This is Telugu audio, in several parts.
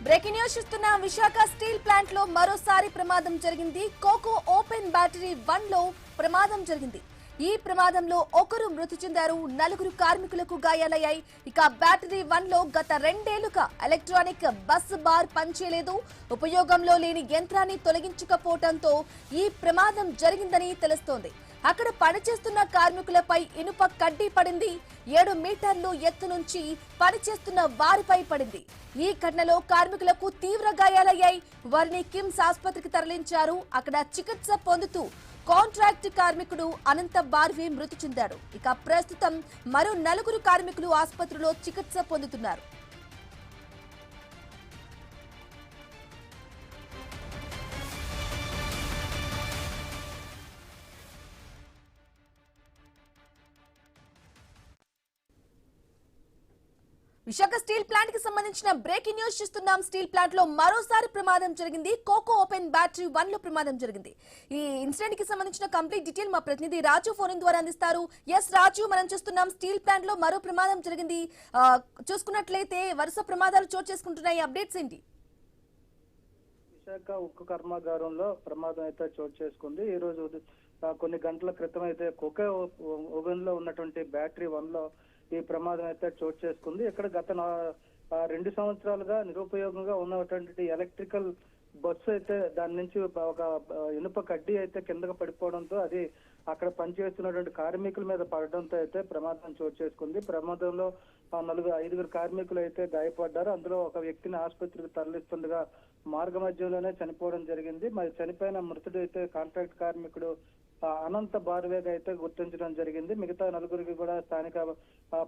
బ్రేకింగ్ న్యూస్ చూస్తున్న విశాఖ స్టీల్ ప్లాంట్ లో మరోసారి ప్రమాదం జరిగింది. కోకో ఓపెన్ బ్యాటరీ 1 లో ప్రమాదం జరిగింది. ఈ ప్రమాదంలో ఒకరు మృతి చెందారు, 4 కార్మికులకు గాయాలయ్యాయి. ఇక బ్యాటరీ 1 లో గత 2 ఏళ్లుగా ఎలక్ట్రానిక్ బస్ బార్ పనిచేయలేదు. ఉపయోగంలో లేని యంత్రాన్ని తొలగించకపోవడంతో ఈ ప్రమాదం జరిగిందని తెలుస్తోంది. అక్కడ పనిచేస్తున్న కార్మికులపై ఇనుప కడ్డీ పడింది. 7 మీటర్లు ఎత్తు నుంచి పనిచేస్తున్న వారిపై పడింది. ఈ ఘటనలో కార్మికులకు తీవ్ర గాయాలయ్యాయి. వారిని కిమ్స్ ఆసుపత్రికి తరలించారు. అక్కడ చికిత్స పొందుతూ కాంట్రాక్ట్ కార్మికుడు అనంత బార్వే మృతి చెందాడు. ఇక ప్రస్తుతం మరో 4 కార్మికులు ఆసుపత్రిలో చికిత్స పొందుతున్నారు. విశాఖ స్టీల్ ప్లాంట్ కి సంబంధించిన బ్రేకింగ్ న్యూస్ చూస్తున్నాం. స్టీల్ ప్లాంట్ లో మరోసారి ప్రమాదం జరిగింది. కోకో ఓపెన్ బ్యాటరీ 1 లో ప్రమాదం జరిగింది. ఈ ఇన్సిడెంట్ కి సంబంధించిన కంప్లీట్ డీటెయిల్ మా ప్రతినిధి రాజు ఫోన్ ద్వారా అందిస్తారు. ఎస్ రాజు, మనం చూస్తున్నాం స్టీల్ ప్లాంట్ లో మరో ప్రమాదం జరిగింది. చూసుకున్నట్లయితే వరుస ప్రమాదాలు చోటు చేసుకుంటున్నాయి. అప్డేట్స్ ఏంటి? విశాఖ ఉక్కు కర్మాగారంలో ప్రమాదం అయితే చోటు చేసుకుంది. ఈ రోజు కొన్ని గంటల క్రితం అయితే కోకో ఓవెన్ లో ఉన్నటువంటి బ్యాటరీ 1 లో ఈ ప్రమాదం అయితే చోటు చేసుకుంది. ఇక్కడ గత 2 సంవత్సరాలుగా నిరుపయోగంగా ఉన్నటువంటి ఎలక్ట్రికల్ బస్సు అయితే దాని నుంచి ఒక ఇనుప కడ్డీ అయితే కిందకు పడిపోవడంతో అది అక్కడ పనిచేస్తున్నటువంటి కార్మికుల మీద పడడంతో అయితే ప్రమాదం చోటు చేసుకుంది. ప్రమాదంలో 5 కార్మికులు అయితే గాయపడ్డారు. అందులో ఒక వ్యక్తిని ఆసుపత్రికి తరలిస్తుండగా మార్గ మధ్యంలోనే చనిపోవడం జరిగింది. మరి చనిపోయిన మృతుడు అయితే కాంట్రాక్ట్ కార్మికుడు అనంత బార్వేగా అయితే గుర్తించడం జరిగింది. మిగతా 4 కూడా స్థానిక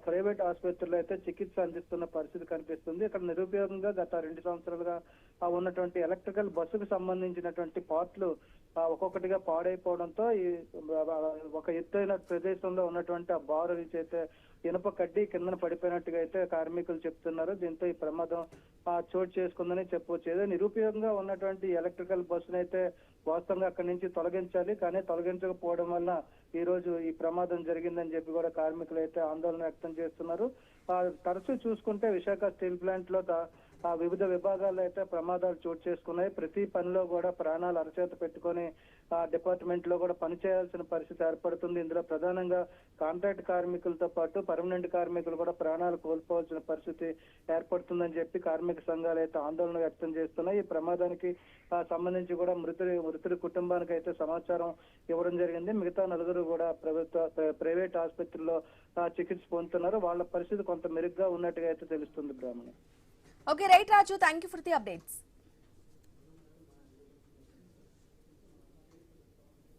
ప్రైవేట్ ఆసుపత్రుల్లో అయితే చికిత్స అందిస్తున్న పరిస్థితి కనిపిస్తుంది. ఇక్కడ నిరుపయోగంగా గత 2 సంవత్సరాలుగా ఉన్నటువంటి ఎలక్ట్రికల్ బస్సుకు సంబంధించినటువంటి పార్ట్లు ఒక్కొక్కటిగా పాడైపోవడంతో ఈ ఒక ఎత్తైన ప్రదేశంలో ఉన్నటువంటి ఆ బారు నుంచి అయితే ఇనుప కడ్డీ కిందన పడిపోయినట్టుగా అయితే కార్మికులు చెప్తున్నారు. దీంతో ఈ ప్రమాదం చోటు చేసుకుందని చెప్పవచ్చు. ఏదో నిరుపయోగంగా ఉన్నటువంటి ఎలక్ట్రికల్ బస్సును అయితే వాస్తవంగా అక్కడి నుంచి తొలగించాలి, కానీ తొలగించకపోవడం వల్ల ఈ రోజు ఈ ప్రమాదం జరిగిందని చెప్పి కూడా కార్మికులు అయితే ఆందోళన వ్యక్తం చేస్తున్నారు. తరచూ చూసుకుంటే విశాఖ స్టీల్ ప్లాంట్ లో వివిధ విభాగాల్లో అయితే ప్రమాదాలు చోటు చేసుకున్నాయి. ప్రతి పనిలో కూడా ప్రాణాలు అరచేత పెట్టుకొని డిపార్ట్మెంట్ లో కూడా పనిచేయాల్సిన పరిస్థితి ఏర్పడుతుంది. ఇందులో ప్రధానంగా కాంట్రాక్ట్ కార్మికులతో పాటు పర్మనెంట్ కార్మికులు కూడా ప్రాణాలు కోల్పోవాల్సిన పరిస్థితి ఏర్పడుతుందని చెప్పి కార్మిక సంఘాలు అయితే ఆందోళన వ్యక్తం చేస్తున్నాయి. ఈ ప్రమాదానికి సంబంధించి కూడా మృతుడి కుటుంబానికి అయితే సమాచారం ఇవ్వడం జరిగింది. మిగతా 4 కూడా ప్రైవేట్ ఆసుపత్రుల్లో చికిత్స పొందుతున్నారు. వాళ్ళ పరిస్థితి కొంత మెరుగ్గా ఉన్నట్టుగా అయితే తెలుస్తుంది. బ్రాహ్మణి. Okay, right, Raju. Thank you for the updates.